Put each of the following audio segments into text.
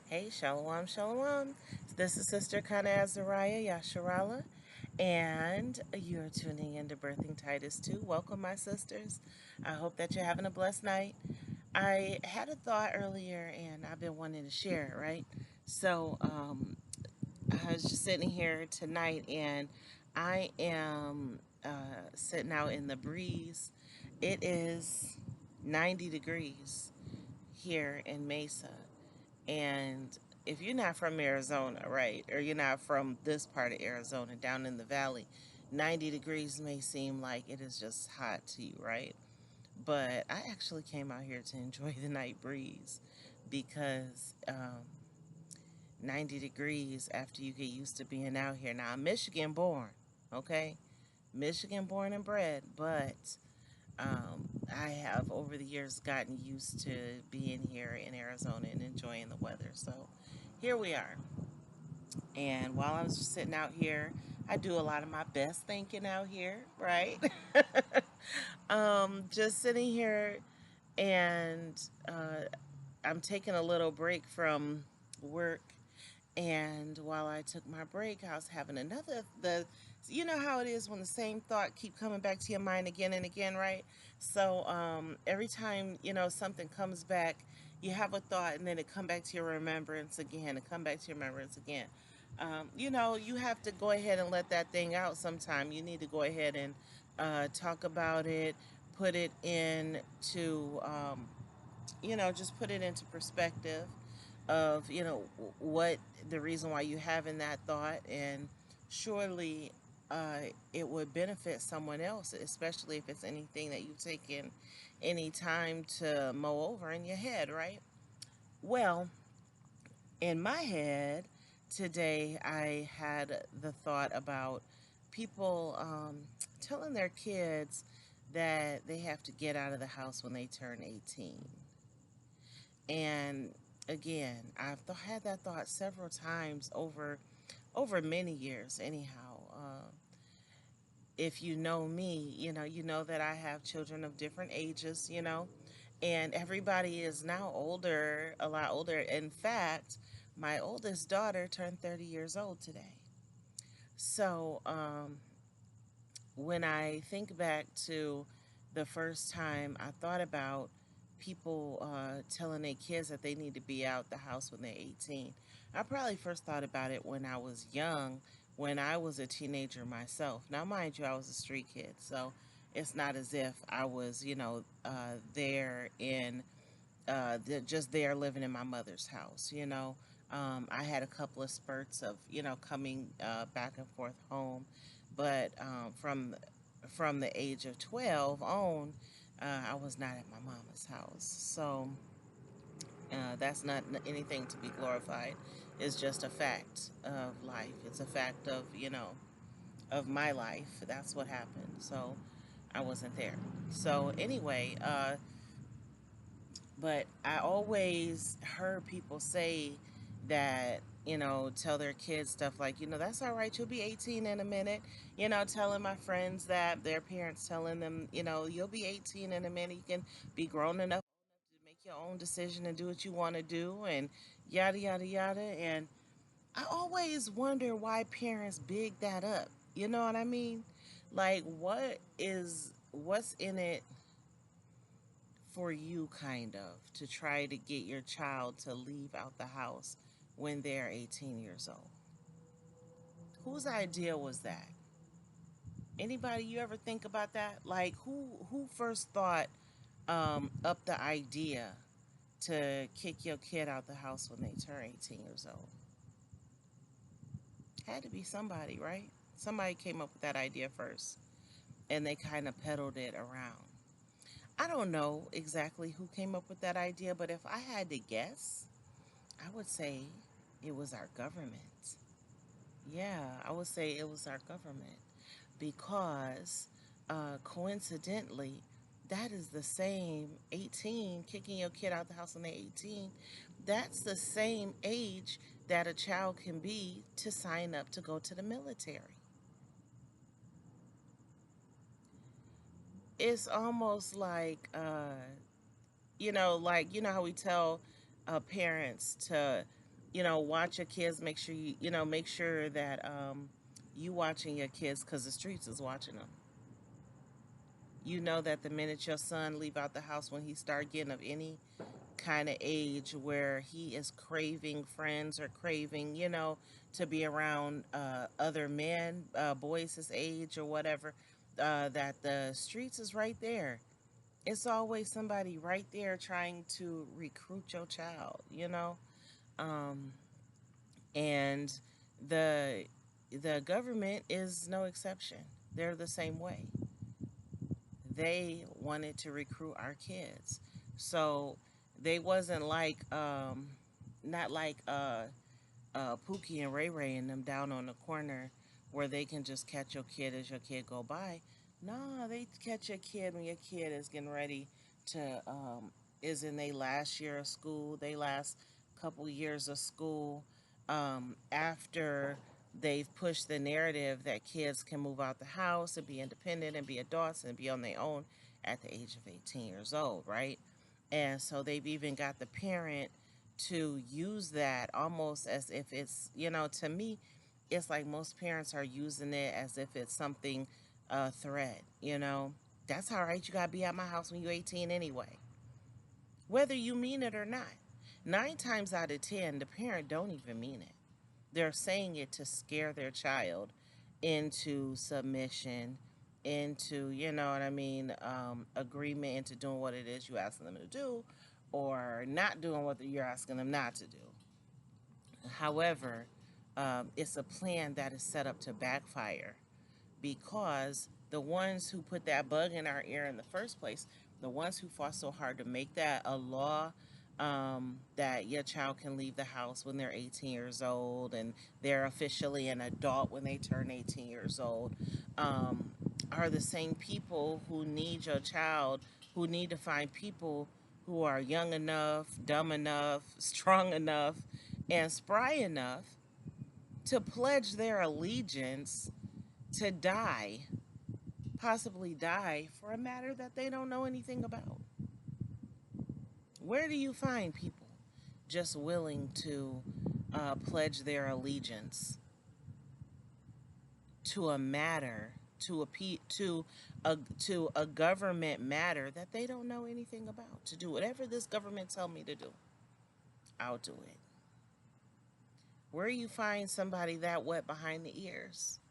Hey, Shalom, Shalom. This is Sister Kana Azariah Yasharala, and you're tuning into Birthing Titus 2. Welcome, my sisters. I hope that you're having a blessed night. I had a thought earlier, and I've been wanting to share it, right? So, I was just sitting here tonight, and I am sitting out in the breeze. It is 90 degrees here in Mesa. And if you're not from Arizona, right, or you're not from this part of Arizona, down in the valley, 90 degrees may seem like it is just hot to you, right? But I actually came out here to enjoy the night breeze because 90 degrees after you get used to being out here. Now, I'm Michigan born, okay? Michigan born and bred, but I have over the years gotten used to being here in Arizona and enjoying the weather. So here we are. And while I was just sitting out here, I do a lot of my best thinking out here, right? Just sitting here and I'm taking a little break from work, and while I took my break, I was having you know how it is when the same thought keep coming back to your mind again and again, right? So every time, something comes back, you have a thought and then it come back to your remembrance again, and come back to your remembrance again. You have to go ahead and let that thing out sometime. You need to go ahead and talk about it, put it into, just put it into perspective of what the reason why you having that thought, and surely it would benefit someone else, especially if it's anything that you've taken any time to mull over in your head, right? Well, in my head today, I had the thought about people telling their kids that they have to get out of the house when they turn 18. And again, had that thought several times over many years. Anyhow, if you know me, you know that I have children of different ages. And everybody is now older, a lot older. In fact, my oldest daughter turned 30 years old today. So when I think back to the first time I thought about people telling their kids that they need to be out the house when they're 18, I probably first thought about it when I was young, when I was a teenager myself. Now, mind you, I was a street kid, so it's not as if I was, there in just there living in my mother's house. I had a couple of spurts of coming back and forth home, but from the age of 12 on, I was not at my mama's house. So that's not anything to be glorified. It's just a fact of life. It's a fact of of my life. That's what happened. So I wasn't there. So anyway, but I always heard people say that, tell their kids stuff like, that's all right, you'll be 18 in a minute. Telling my friends that their parents telling them, you'll be 18 in a minute. You can be grown enough to make your own decision and do what you want to do, and yada, yada, yada. And I always wonder why parents big that up. You know what I mean? Like, what's in it for you, kind of, to try to get your child to leave out the house when they're 18 years old? Whose idea was that? Anybody, you ever think about that? Like, who first thought up the idea to kick your kid out the house when they turn 18 years old? Had to be somebody, right? Somebody came up with that idea first, and they kind of peddled it around. I don't know exactly who came up with that idea, but if I had to guess, I would say it was our government. Yeah, I would say it was our government because coincidentally, that is the same 18, kicking your kid out the house when they're 18. That's the same age that a child can be to sign up to go to the military. It's almost like, like, how we tell parents to watch your kids. Make sure make sure that you watching your kids, because the streets is watching them. You know that the minute your son leave out the house, when he start getting of any kind of age where he is craving friends or craving, to be around other men, boys his age or whatever, that the streets is right there. It's always somebody right there trying to recruit your child. Um, and the the government is no exception. They're the same way. They wanted to recruit our kids. So they wasn't like not like Pookie and Ray Ray and them down on the corner where they can just catch your kid as your kid go by. No, they catch your kid when your kid is getting ready to is in their last year of school, they last couple years of school, after they've pushed the narrative that kids can move out the house and be independent and be adults and be on their own at the age of 18 years old, right? And so they've even got the parent to use that almost as if it's, to me, it's like most parents are using it as if it's something, threat. That's all right. You got to be at my house when you're 18 anyway, whether you mean it or not. 9 times out of 10, the parent don't even mean it. They're saying it to scare their child into submission, into, what I mean, agreement, into doing what it is you asking them to do, or not doing what you're asking them not to do. However, it's a plan that is set up to backfire, because the ones who put that bug in our ear in the first place, the ones who fought so hard to make that a law, that your child can leave the house when they're 18 years old and they're officially an adult when they turn 18 years old, um, are the same people who need your child, who need to find people who are young enough, dumb enough, strong enough, and spry enough to pledge their allegiance to die, possibly die, for a matter that they don't know anything about. Where do you find people just willing to pledge their allegiance to a matter, to a government matter that they don't know anything about? To do whatever this government tell me to do, I'll do it. Where you find somebody that wet behind the ears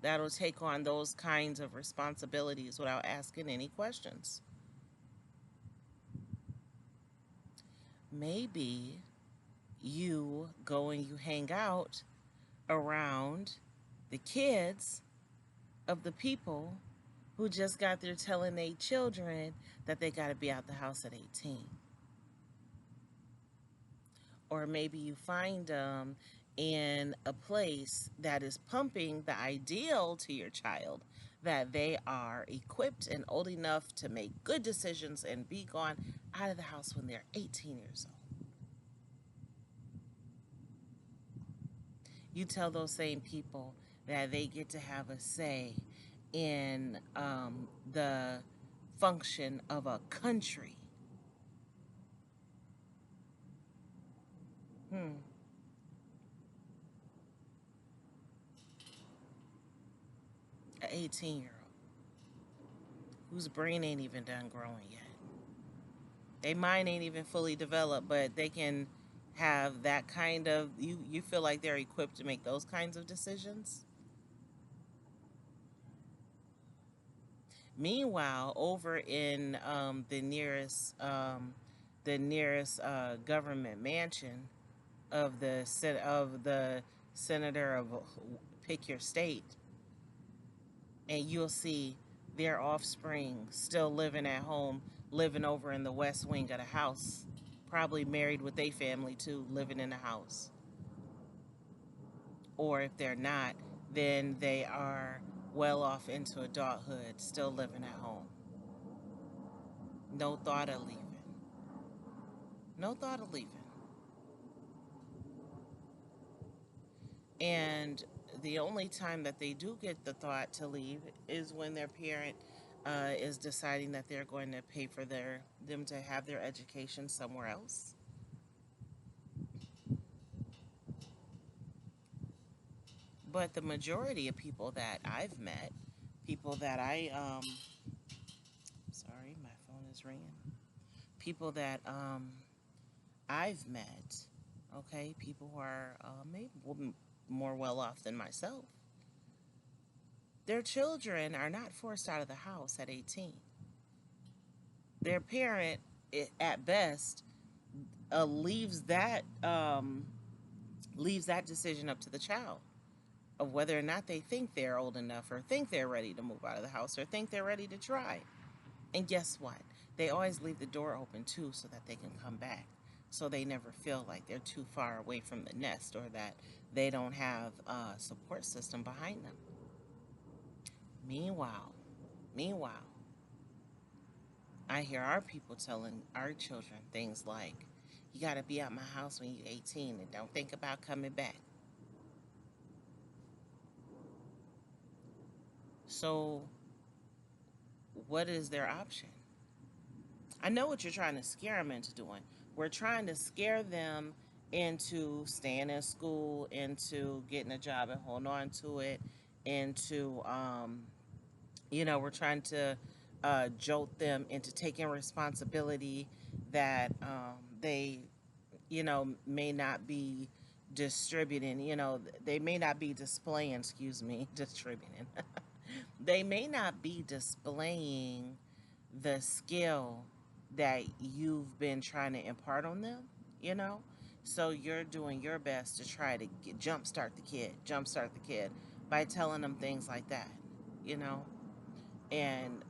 that'll take on those kinds of responsibilities without asking any questions? Maybe you go and you hang out around the kids of the people who just got through telling their children that they got to be out the house at 18. Or maybe you find them in a place that is pumping the ideal to your child, that they are equipped and old enough to make good decisions and be gone out of the house when they're 18 years old. You tell those same people that they get to have a say in the function of a country. Hmm. An 18-year-old whose brain ain't even done growing yet. Their mind ain't even fully developed, but they can have that kind of, you feel like they're equipped to make those kinds of decisions. Meanwhile, over in the nearest government mansion of the senator of pick your state, and you'll see their offspring still living at home, living over in the west wing of the house, probably married with their family too, living in the house. Or if they're not, then they are well off into adulthood, still living at home. No thought of leaving. No thought of leaving. And the only time that they do get the thought to leave is when their parent is deciding that they're going to pay for them to have their education somewhere else. But the majority of people that I've met, people that sorry, my phone is ringing. People that I've met, okay, people who are maybe more well off than myself, their children are not forced out of the house at 18. Their parent, at best, uh, leaves that um, leaves that decision up to the child of whether or not they think they're old enough or think they're ready to move out of the house or think they're ready to try. And guess what? They always leave the door open too so that they can come back. So they never feel like they're too far away from the nest or that they don't have a support system behind them. Meanwhile, I hear our people telling our children things like, you got to be out my house when you're 18 and don't think about coming back. So, what is their option? I know what you're trying to scare them into doing. We're trying to scare them into staying in school, into getting a job and holding on to it, into, we're trying to jolt them into taking responsibility that they, may not be distributing, they may not be displaying, excuse me, distributing. They may not be displaying the skill that you've been trying to impart on them, you know? So you're doing your best to try to jumpstart the kid by telling them things like that, you know? And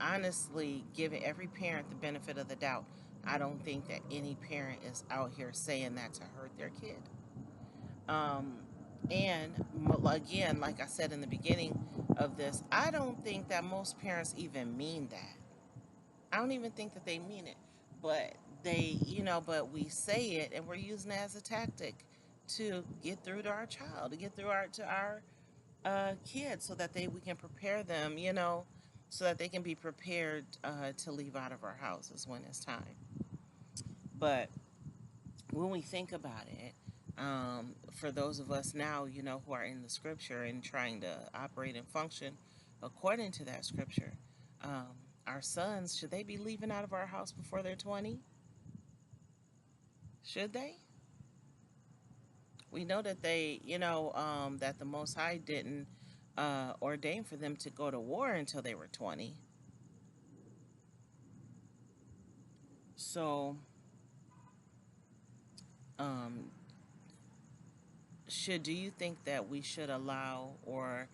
honestly, giving every parent the benefit of the doubt, I don't think that any parent is out here saying that to hurt their kid. Um, and again, like I said in the beginning of this, I don't think that most parents even mean that. I don't even think that they mean it, but but we say it and we're using it as a tactic to get through to our child, to get through our kids, so that we can prepare them, so that they can be prepared to leave out of our houses when it's time. But when we think about it, for those of us now, who are in the scripture and trying to operate and function according to that scripture, um, our sons, should they be leaving out of our house before they're 20? Should they? We know that that the Most High didn't ordain for them to go to war until they were 20. So, um, do you think that we should allow or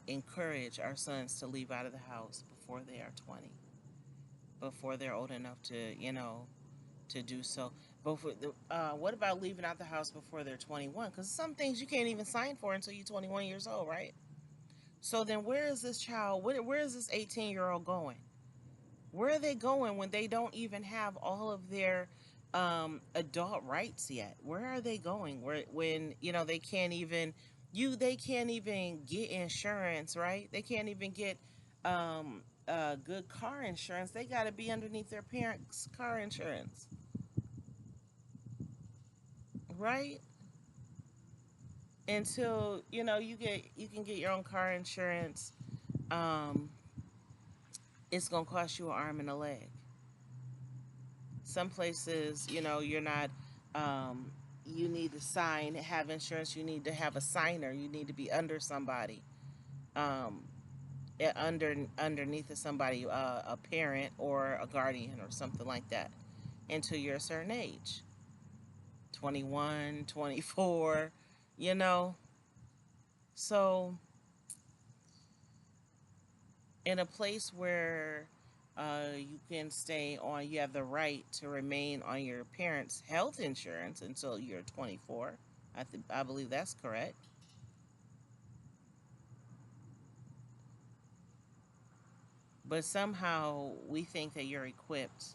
encourage our sons to leave out of the house before they are 20, before they're old enough to, to do so? What about leaving out the house before they're 21? Because some things you can't even sign for until you're 21 years old, right? So then where is this child? Where is this 18-year-old going? Where are they going when they don't even have all of their adult rights yet? Where are they going? When they can't even they can't even get insurance, right? They can't even get good car insurance. They got to be underneath their parents' car insurance, right? Until you can get your own car insurance, um, it's gonna cost you an arm and a leg. Some places, you're not, you need to have insurance, you need to have a signer, you need to be under somebody, um, underneath of somebody, a parent or a guardian or something like that, until you're a certain age, 21, 24, you know. So, in a place where you have the right to remain on your parents' health insurance until you're 24. I believe that's correct. But somehow we think that you're equipped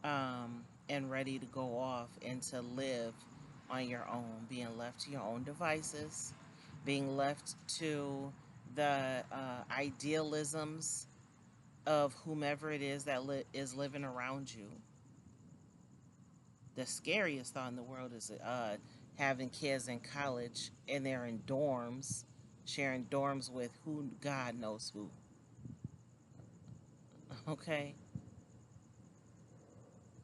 and ready to go off and to live on your own, being left to your own devices, being left to the idealisms of whomever it is that is living around you. The scariest thought in the world is having kids in college and they're in dorms, sharing dorms with who God knows who. Okay,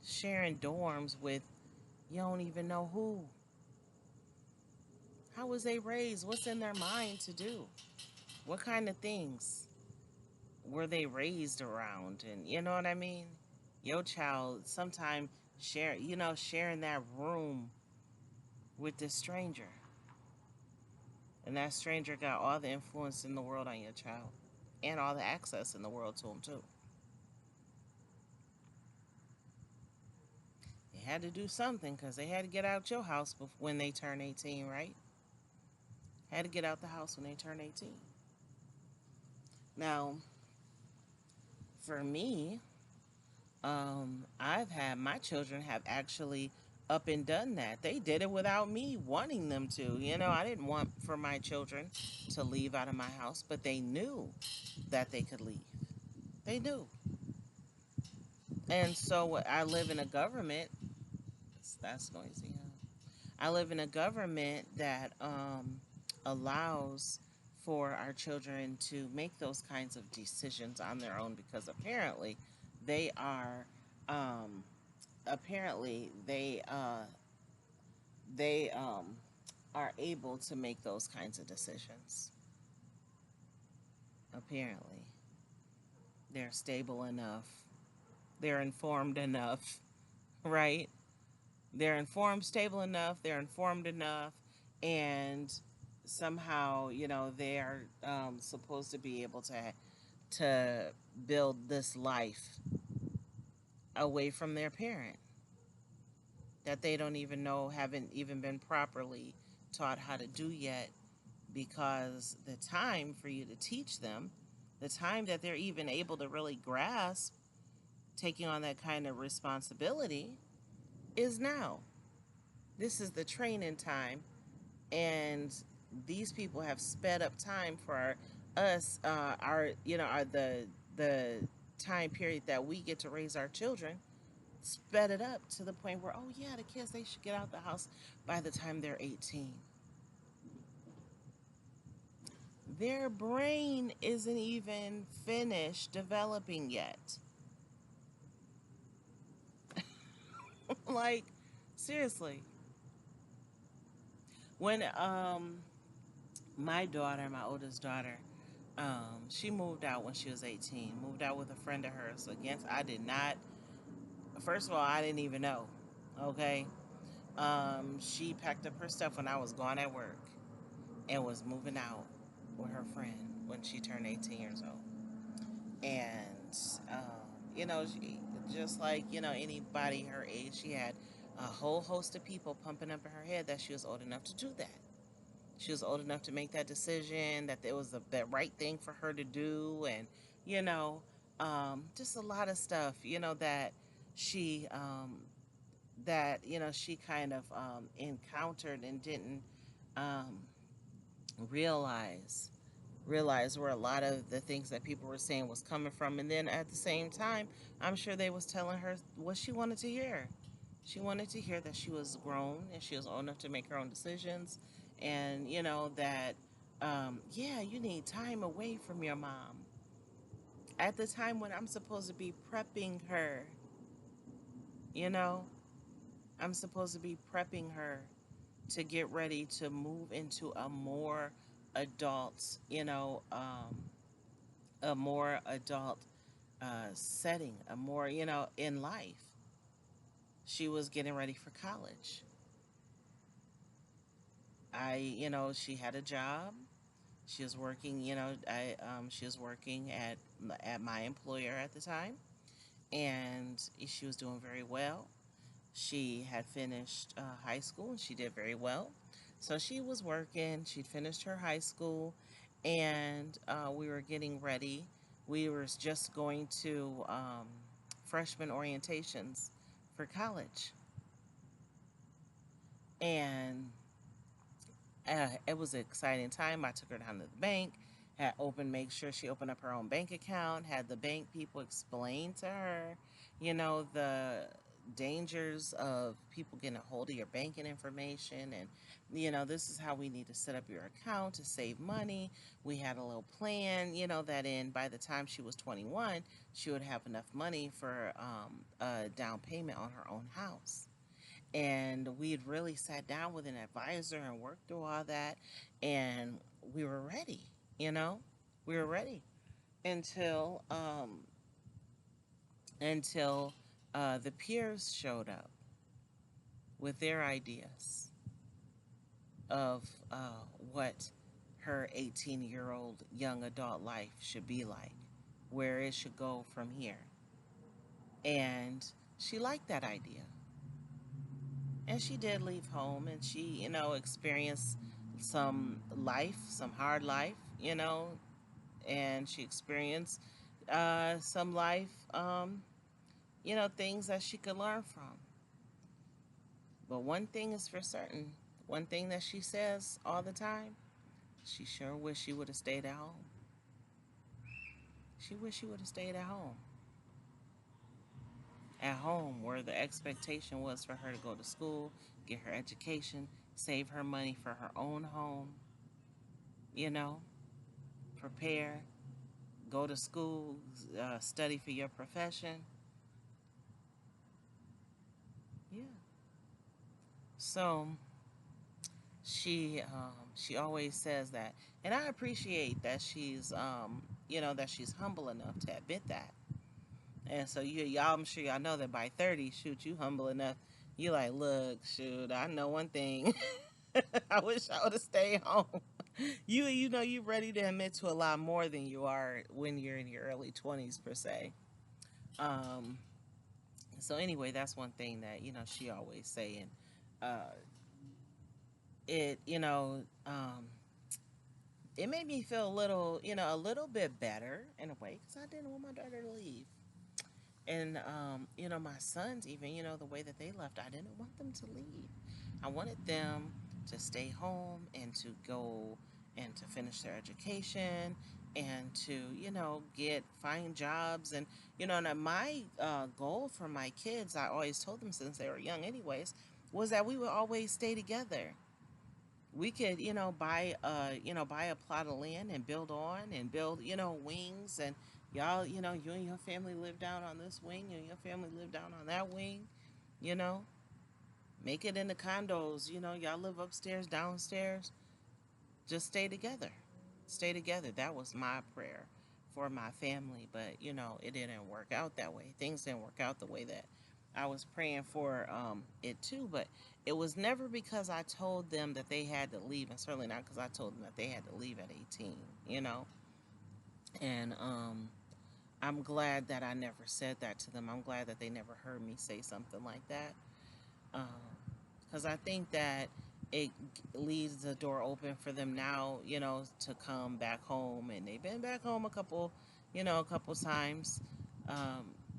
sharing dorms with you don't even know who. How was they raised? What's in their mind to do? What kind of things were they raised around? And you know what I mean? Your child sometime sharing that room with this stranger. And that stranger got all the influence in the world on your child and all the access in the world to them, too. They had to do something because they had to get out your house when they turn 18, right? Had to get out the house when they turn 18. Now, for me, I've had my children have actually up and done that. They did it without me wanting them to. I didn't want for my children to leave out of my house, but they knew that they could leave. They knew. And so I live in a government. That's noisy. Huh? I live in a government that allows for our children to make those kinds of decisions on their own because they are um, apparently they are able to make those kinds of decisions. Apparently, they're stable enough. They're informed enough, right? They're informed, stable enough. They're informed enough, and somehow, they are supposed to be able to build this life away from their parent that they don't even know, haven't even been properly taught how to do yet, because the time for you to teach them, the time that they're even able to really grasp taking on that kind of responsibility is now. This is the training time, and these people have sped up time for us, the time period that we get to raise our children, sped it up to the point where, oh yeah, the kids, they should get out the house by the time they're 18. Their brain isn't even finished developing yet. Like, seriously. When my oldest daughter, she moved out when she was 18, moved out with a friend of hers. Against, I did not, first of all, I didn't even know. Okay. She packed up her stuff when I was gone at work and was moving out with her friend when she turned 18 years old. And, just like, anybody her age, she had a whole host of people pumping up in her head that she was old enough to do that. She was old enough to make that decision, that it was the right thing for her to do, and you know, just a lot of stuff, she she kind of encountered and didn't um, realize where a lot of the things that people were saying was coming from. And then at the same time, I'm sure they was telling her what she wanted to hear. She wanted to hear that she was grown and she was old enough to make her own decisions, and that yeah, you need time away from your mom at the time when I'm supposed to be prepping her. you know I'm supposed to be prepping her to get ready to move into a more adult, a more adult setting, a more, in life. She was getting ready for college. She had a job. She was working, she was working at my employer at the time, and she was doing very well. She had finished high school and she did very well. So she was working, she'd finished her high school, and we were getting ready. We were just going to freshman orientations for college. And it was an exciting time. I took her down to the bank, had opened, make sure she opened up her own bank account, had the bank people explain to her, the dangers of people getting a hold of your banking information. And, this is how we need to set up your account to save money. We had a little plan, that in by the time she was 21, she would have enough money for a down payment on her own house. And we had really sat down with an advisor and worked through all that, and we were ready. You know, we were ready until the peers showed up with their ideas of what her 18-year-old young adult life should be like, where it should go from here. And she liked that idea. And she did leave home, and she, experienced some life, some hard life, and she experienced some life, things that she could learn from. But one thing is for certain, one thing that she says all the time, she sure wish she would have stayed at home. She wish she would have stayed at home. At home, where the expectation was for her to go to school, get her education, save her money for her own home, you know, prepare, go to school, study for your profession. Yeah. So she always says that, and I appreciate that she's humble enough to admit that. And so y'all, I'm sure y'all know that by 30, shoot, you humble enough. You like, look, shoot, I know one thing. I wish I would have stayed home. You ready to admit to a lot more than you are when you're in your early 20s per se. Um, so anyway, that's one thing that she always saying. Uh, it made me feel a little bit better in a way because I didn't want my daughter to leave. And, my sons, even, the way that they left, I didn't want them to leave. I wanted them to stay home and to go and to finish their education and to, find jobs. And, my goal for my kids, I always told them since they were young, anyways, was that we would always stay together. We could, buy a plot of land and build on and build, wings, and y'all, you and your family live down on this wing, and your family live down on that wing, you know, make it into condos, y'all live upstairs, downstairs, just stay together. Stay together. That was my prayer for my family, but, it didn't work out that way. Things didn't work out the way that I was praying for it too, but it was never because I told them that they had to leave, and certainly not because I told them that they had to leave at 18, And I'm glad that I never said that to them. I'm glad that they never heard me say something like that. Because I think that it leaves the door open for them now, to come back home. And they've been back home a couple times.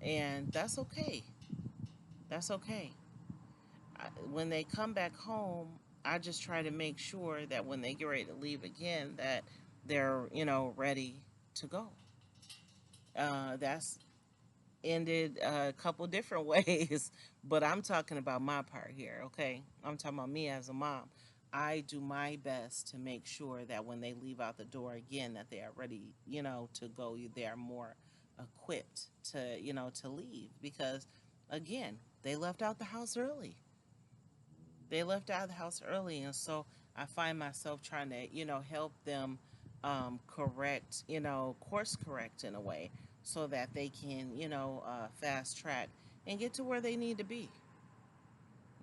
And that's okay. That's okay. When they come back home, I just try to make sure that when they get ready to leave again, that they're, ready to go. That's ended a couple different ways, but I'm talking about my part here, okay? I'm talking about me as a mom. I do my best to make sure that when they leave out the door again, that they are ready, to go. They are more equipped to, to leave because, again, they left out the house early. They left out of the house early, and so I find myself trying to, help them correct, course correct in a way so that they can, fast track and get to where they need to be,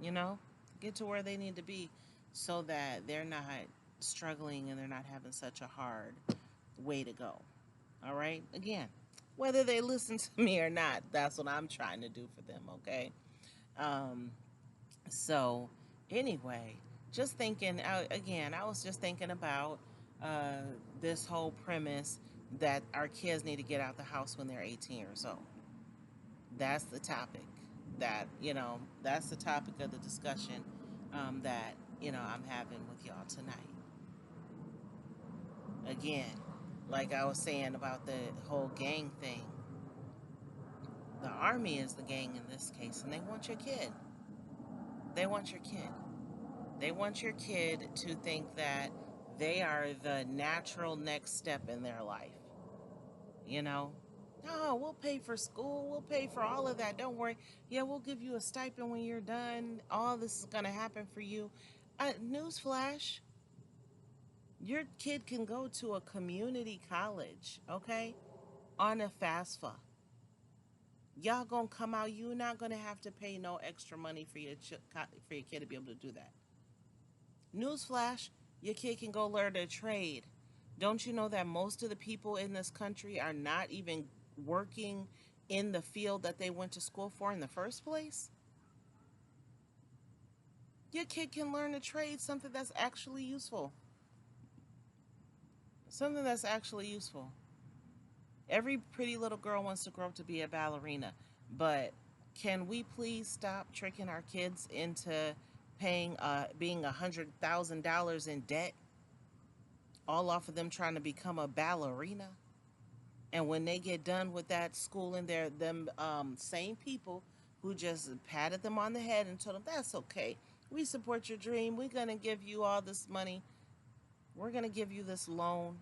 you know, get to where they need to be so that they're not struggling and they're not having such a hard way to go. All right? Again, whether they listen to me or not, that's what I'm trying to do for them, okay? Um, so, anyway, just thinking, again, I was just thinking about uh, this whole premise that our kids need to get out the house when they're 18 years old. That's the topic that's the topic of the discussion that I'm having with y'all tonight. Again, Like I was saying about the whole gang thing, the army is the gang in this case, and they want your kid. They want your kid. They want your kid to think that they are the natural next step in their life. You know, no, we'll pay for school. We'll pay for all of that. Don't worry. Yeah, we'll give you a stipend when you're done. All this is going to happen for you. Newsflash, your kid can go to a community college, okay, on a FAFSA. Y'all gonna come out. You're not gonna have to pay no extra money for for your kid to be able to do that. Newsflash, your kid can go learn a trade. Don't you know that most of the people in this country are not even working in the field that they went to school for in the first place? Your kid can learn a trade, something that's actually useful. Something that's actually useful. Every pretty little girl wants to grow up to be a ballerina, but can we please stop tricking our kids into being $100,000 in debt, all off of them trying to become a ballerina? And when they get done with that schooling, they're them same people who just patted them on the head and told them that's okay. We support your dream. We're gonna give you all this money. We're gonna give you this loan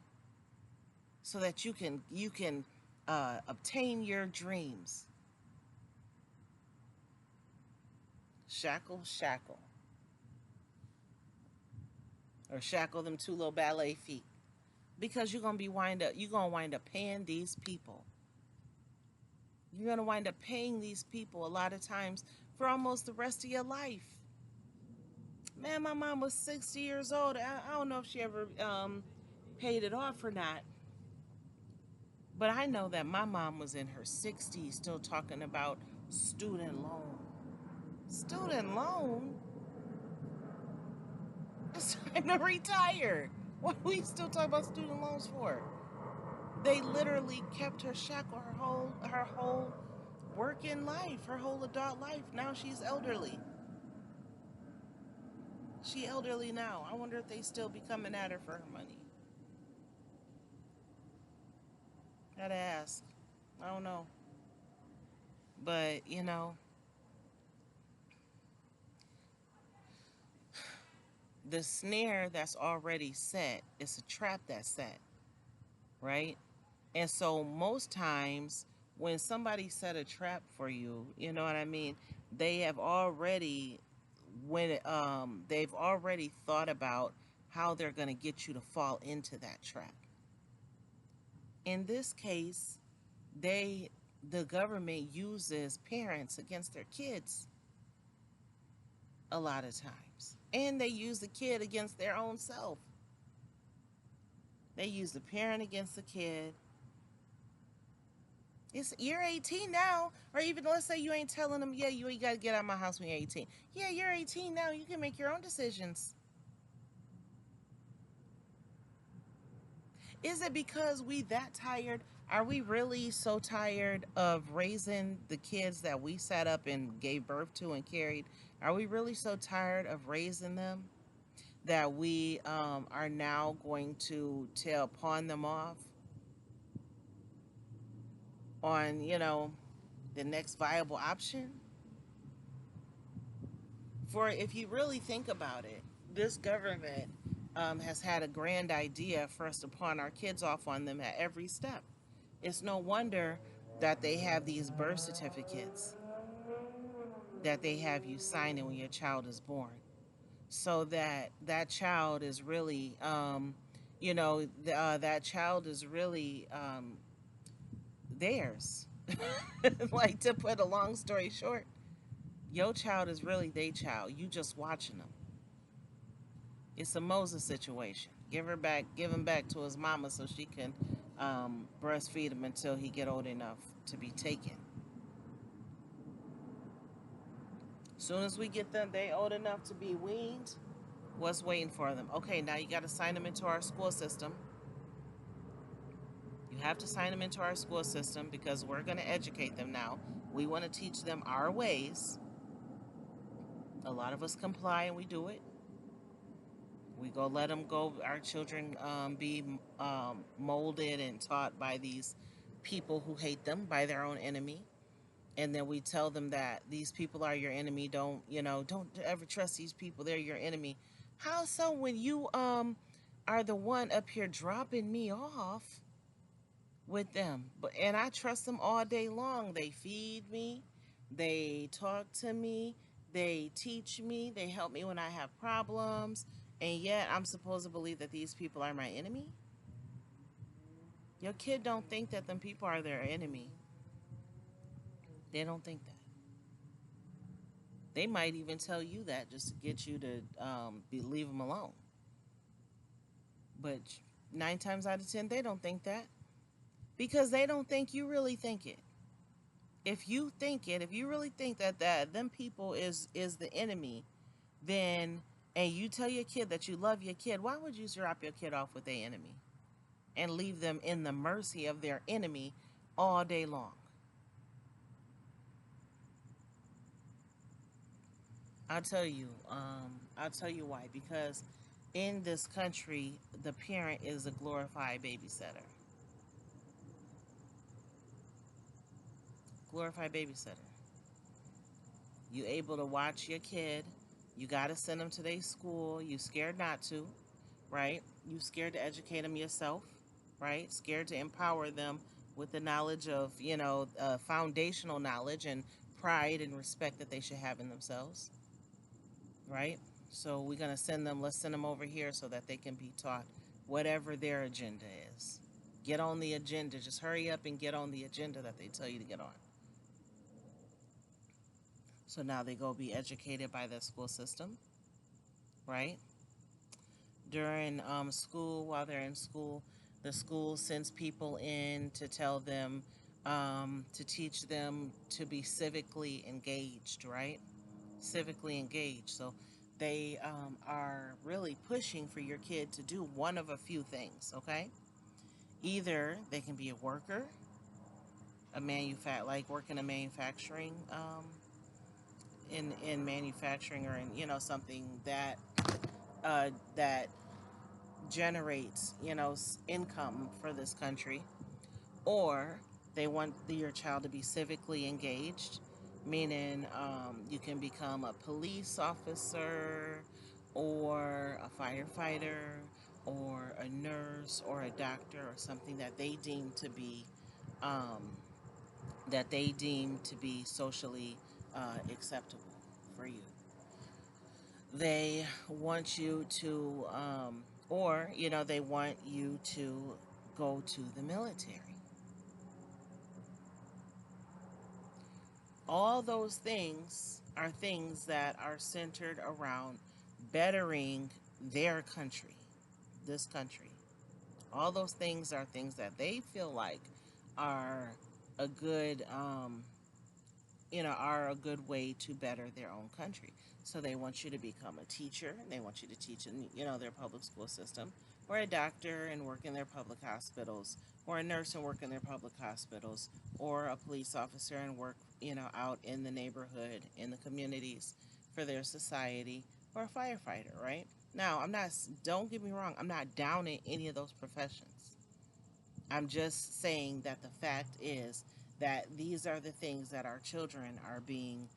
so that you can obtain your dreams. Shackle, shackle, or shackle them two little ballet feet, because you're gonna wind up paying these people. You're gonna wind up paying these people a lot of times for almost the rest of your life. Man, my mom was 60 years old. I don't know if she ever paid it off or not, but I know that my mom was in her 60s still talking about student loan. Student loan? It's time to retire. What are we still talking about student loans for? They literally kept her shackled her whole working life, her whole adult life. Now she's elderly. She elderly now. I wonder if they still be coming at her for her money. Gotta ask. I don't know. But, the snare that's already set, it's a trap that's set, right? And so most times when somebody set a trap for you, you know what I mean? They have already they've already thought about how they're going to get you to fall into that trap. In this case, the government uses parents against their kids a lot of times. And they use the kid against their own self. They use the parent against the kid. You're 18 now, or even let's say you ain't telling them, yeah, you got to get out of my house when you're 18. Yeah, you're 18 now. You can make your own decisions. Is it because we that tired? Are we really so tired of raising the kids that we sat up and gave birth to and carried? Are we really so tired of raising them that we are now going to pawn them off on, the next viable option? For if you really think about it, this government has had a grand idea for us to pawn our kids off on them at every step. It's no wonder that they have these birth certificates that they have you sign in when your child is born, so that that child is really, that child is really theirs. Like, to put a long story short, your child is really their child. You just watching them. It's a Moses situation. Give him back to his mama so she can breastfeed him until he get old enough to be taken. Soon as we get them, they old enough to be weaned. What's waiting for them? Okay, now you got to sign them into our school system. You have to sign them into our school system because we're going to educate them now. We want to teach them our ways. A lot of us comply and we do it. We go let them go. Our children be molded and taught by these people who hate them, by their own enemy. And then we tell them that these people are your enemy. Don't, don't ever trust these people. They're your enemy. How so when you are the one up here dropping me off with them? And I trust them all day long. They feed me, they talk to me, they teach me, they help me when I have problems. And yet I'm supposed to believe that these people are my enemy? Your kid don't think that them people are their enemy. They don't think that. They might even tell you that just to get you to leave them alone. But 9 times out of 10, they don't think that because they don't think you really think it. If you think it, if you really think that them people is the enemy, then and you tell your kid that you love your kid, why would you drop your kid off with their enemy and leave them in the mercy of their enemy all day long? I'll tell you. I'll tell you why. Because in this country, the parent is a glorified babysitter. Glorified babysitter. You able to watch your kid. You got to send them to their school. You scared not to, right? You scared to educate them yourself, right? Scared to empower them with the knowledge of, foundational knowledge and pride and respect that they should have in themselves, right? So we're going to send them, let's send them over here so that they can be taught whatever their agenda is. Get on the agenda. Just hurry up and get on the agenda that they tell you to get on. So now they go be educated by the school system, right? During school, while they're in school, the school sends people in to tell them, to teach them to be civically engaged, right? Civically engaged. So they are really pushing for your kid to do one of a few things, okay? Either they can be a worker, like work in a manufacturing, in manufacturing, or in something that generates income for this country, or they want your child to be civically engaged, meaning you can become a police officer or a firefighter or a nurse or a doctor or something um, that they deem to be socially acceptable for you. They want you to, or they want you to go to the military. All those things are things that are centered around bettering their country, this country. All those things are things that they feel like are a good, are a good way to better their own country. So they want you to become a teacher. They want you to teach in, their public school system, or a doctor and work in their public hospitals, or a nurse and work in their public hospitals, or a police officer and work, out in the neighborhood, in the communities for their society, or a firefighter, right? Now, don't get me wrong, I'm not downing any of those professions. I'm just saying that the fact is that these are the things that our children are being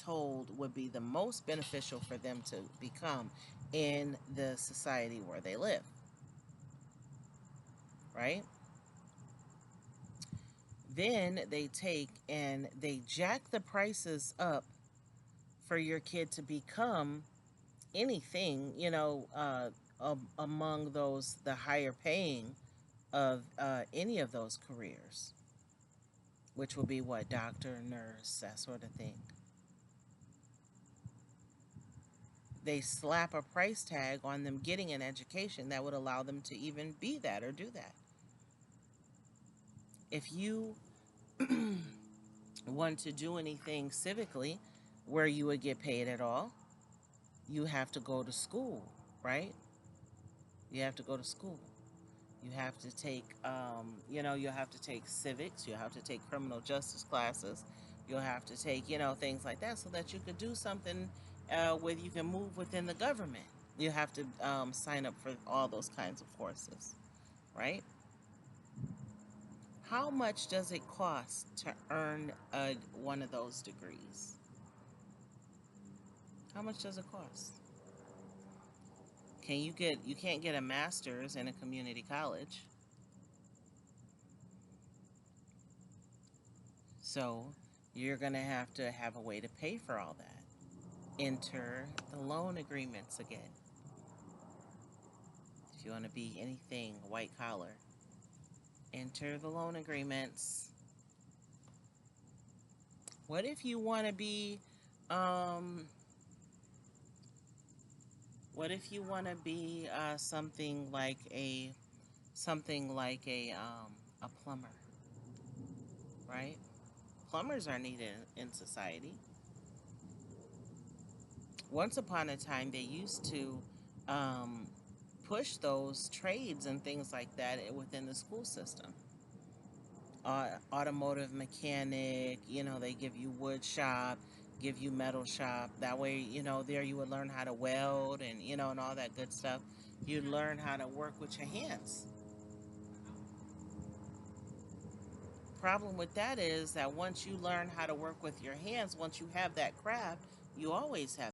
told would be the most beneficial for them to become in the society where they live, right? Then they take and they jack the prices up for your kid to become anything, among those, the higher paying of any of those careers, which will be what, doctor, nurse, that sort of thing. They slap a price tag on them getting an education that would allow them to even be that or do that. If you want to do anything civically where you would get paid at all, you have to go to school, right? You have to go to school. You have to take, you'll have to take civics. You'll have to take criminal justice classes. You'll have to take, things like that so that you could do something where you can move within the government. You have to sign up for all those kinds of courses, right? How much does it cost to earn one of those degrees? How much does it cost? You can't get a master's in a community college. So you're going to have a way to pay for all that. Enter the loan agreements again. If you want to be anything white collar, enter the loan agreements. What if you want to be um something like a plumber, right? Plumbers are needed in society. Once upon a time, they used to um, push those trades and things like that within the school system. Automotive mechanic, they give you wood shop, give you metal shop. That way, there you would learn how to weld and all that good stuff. You'd learn how to work with your hands. Problem with that is that once you learn how to work with your hands, once you have that craft, you always have